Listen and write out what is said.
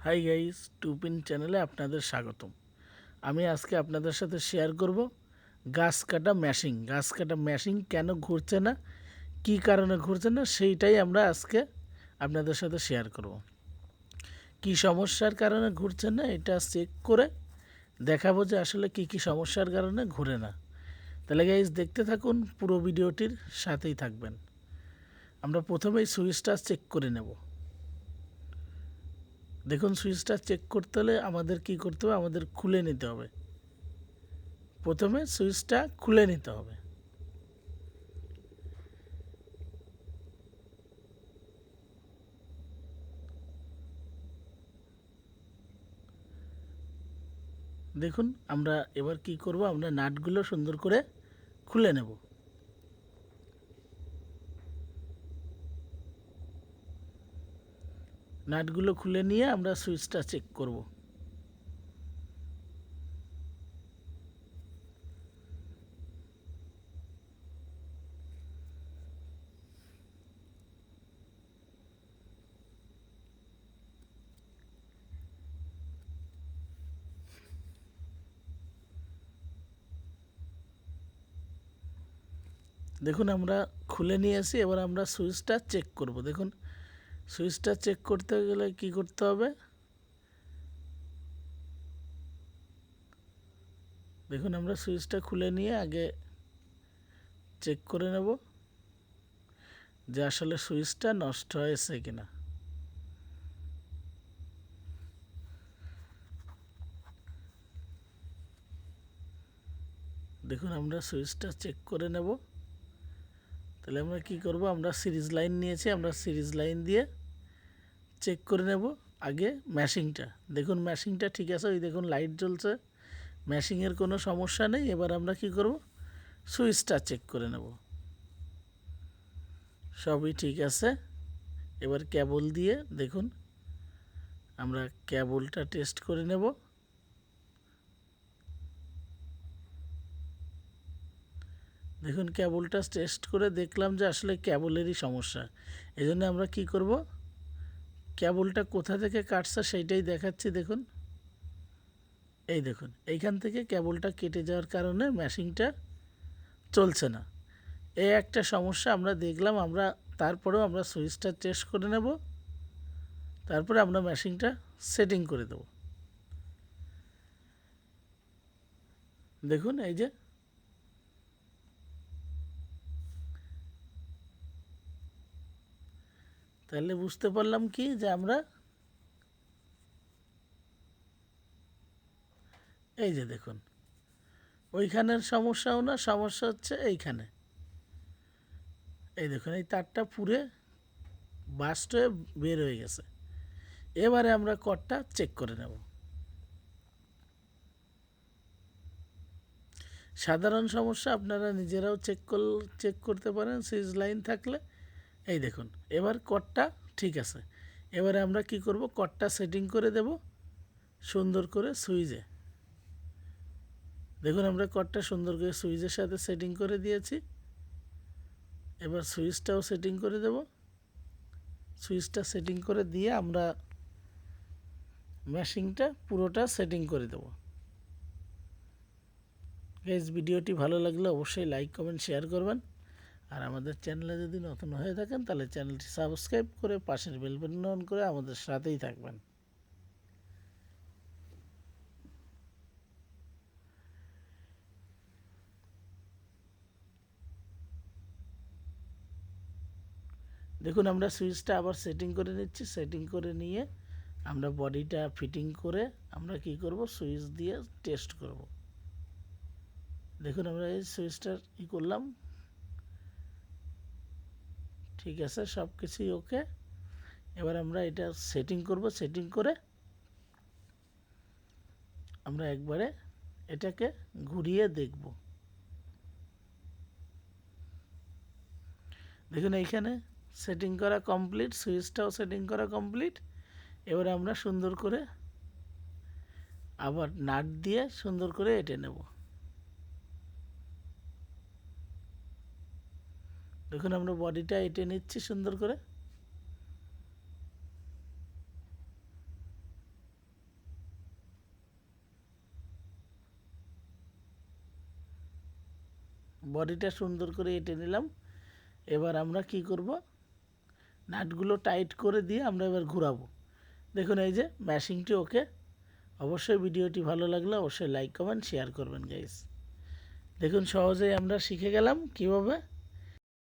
Hi guys, two-pin চ্যানেলে আপনাদের স্বাগতম। আমি আজকে আপনাদের সাথে শেয়ার করব গাছ কাটা মেশিন কেন ঘুরছে না, কী কারণে ঘুরছে না সেইটাই আমরা আজকে আপনাদের সাথে শেয়ার করব। কী সমস্যার কারণে ঘুরছে না এটা চেক করে দেখাবো যে আসলে কী সমস্যার কারণে ঘুরে না। তাহলে গাইস দেখতে থাকুন, পুরো ভিডিওটির সাথেই থাকবেন। আমরা প্রথমেই সুইচটা চেক করে নেব। দেখুন, সুইচটা চেক করতে হলে আমাদের কি করতে হবে, আমাদের খুলে নিতে হবে। প্রথমে সুইচটা খুলে নিতে হবে। দেখুন, আমরা এবার কি করব, আমরা নাটগুলো সুন্দর করে খুলে নেব। নাটগুলো খুলে নিয়ে আমরা সুইচটা চেক করব। দেখুন, আমরা খুলে নিয়েছি। এবার আমরা সুইচটা চেক করব। দেখুন, সুইচটা চেক করতে গেলে কি করতে হবে, দেখুন আমরা সুইচটা খুলে নিয়ে আগে চেক করে নেব যে আসলে সুইচটা নষ্ট হয়েছে কিনা। দেখুন, আমরা সুইচটা চেক করে নেব। তাহলে আমরা কি করব, আমরা সিরিজ লাইন নিয়েছি, আমরা সিরিজ লাইন দিয়ে চেক করে নেব আগে ম্যাশিংটা। দেখুন, ম্যাশিংটা ঠিক আছে, ওই দেখুন লাইট জ্বলছে, ম্যাশিংয়ের কোনো সমস্যা নেই। এবার আমরা কি করব, সুইচটা চেক করে নেব। সবই ঠিক আছে। এবার কেবল দিয়ে দেখুন, আমরা কেবলটা টেস্ট করে নেব। দেখুন, কেবলটা টেস্ট করে দেখলাম যে আসলে কেবলেরই সমস্যা। এজন্য আমরা কি করব, কেবলটা কোথা থেকে কাটছে সেইটাই দেখাচ্ছি। দেখুন, এই দেখুন, এইখান থেকে কেবলটা কেটে যাওয়ার কারণে মেশিনটা চলছে না। এই একটা সমস্যা আমরা দেখলাম। আমরা তারপরেও আমরা সুইচটা টেস্ট করে নেব, তারপরে আমরা মেশিনটা সেটিং করে দেব। দেখুন, এই যে তাহলে বুঝতে পারলাম কি যে আমরা এই যে দেখুন, ওইখানের সমস্যাও না, সমস্যা হচ্ছে এইখানে। এই দেখুন, এই তারটা পুরে বাস্ট হয়ে বের হয়ে গেছে। এবারে আমরা কর্ডটা চেক করে নেব। সাধারণ সমস্যা আপনারা নিজেরাও চেক করতে পারেন সুইচ লাইন থাকলে। এই দেখুন, এবার কর্ডটা ঠিক আছে। এবারে আমরা কি করব, কর্ডটা সেটিং করে দেব সুন্দর করে সুইচে। দেখুন, আমরা কর্ডটা সুন্দর করে সুইচের সাথে সেটিং করে দিয়েছি। এবার সুইচটাও সেটিং করে দেব। সুইচটা সেটিং করে দিয়ে আমরা মেশিনটা পুরোটা সেটিং করে দেব। গাইস, ভিডিওটি ভালো লাগলে অবশ্যই লাইক কমেন্ট শেয়ার করবেন। আর আমাদের চ্যানেলে যদি নতুন হয়ে থাকেন তাহলে চ্যানেলটি সাবস্ক্রাইব করে পাশের বেল বাটন অন করে আমাদের সাথেই থাকবেন। দেখুন, আমরা সুইচটা আবার সেটিং করে নিচ্ছি। সেটিং করে নিয়ে আমরা বডিটা ফিটিং করে আমরা কি করব, সুইচ দিয়ে টেস্ট করব। দেখুন, আমরা এই সুইচটা করলাম, ঠিক আছে, সব কিছুই ওকে। এবার আমরা এটা সেটিং করব। সেটিং করে আমরা একবারে এটাকে ঘুরিয়ে দেখব। দেখুন, এইখানে সেটিং করা কমপ্লিট, সুইচটাও সেটিং করা কমপ্লিট। এবারে আমরা সুন্দর করে আবার নাট দিয়ে সুন্দর করে এঁটে নেব। দেখুন, আমরা বডিটা এঁটে নিচ্ছি সুন্দর করে। বডিটা সুন্দর করে এঁটে নিলাম। এবার আমরা কি করব, নাটগুলো টাইট করে দিয়ে আমরা এবার ঘোরাবো। দেখুন এই যে ম্যাশিংটি ওকে। অবশ্যই ভিডিওটি ভালো লাগলে অবশ্যই লাইক কমেন্ট শেয়ার করবেন গাইস। দেখুন সহজেই আমরা শিখে গেলাম কিভাবে